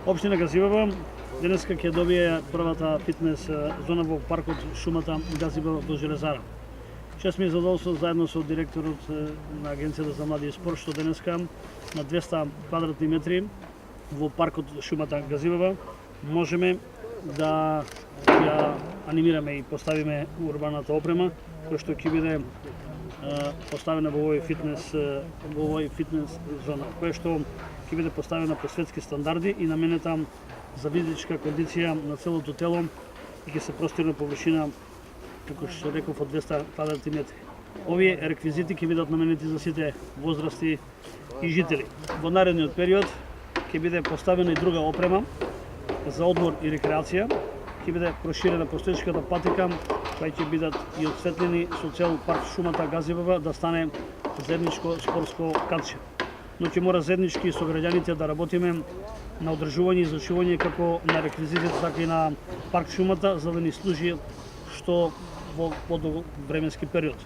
Општина Газибава денеска ќе добие првата фитнес зона во паркот шумата Газибава до Железара. Чест ми е задоволство заедно со директорот на Агенцијата за млади и спорт што денеска на 200 квадратни метри во паркот шумата Газибава можеме да ја анимираме и поставиме урбаната опрема која што ќе биде поставена во овој фитнес зона, која што ќе биде поставена по светски стандарди и наменета за физичка кондиција на целото тело и ќе се простирна површина, како што реков, од 200 квадратни метри. Овие реквизити ќе бидат наменети за сите возрасти и жители. Во наредниот период ќе биде поставена и друга опрема за одмор и рекреација, ќе биде проширена постоечката патика, која ќе бидат и осветлени со цел парк шумата Газибава да стане заедничко спортско катче. Но ќе мора заеднички со граѓаните да работиме на одржување и зачување како на реквизитите, така и на парк шумата, за да ни служи што во подовременски период.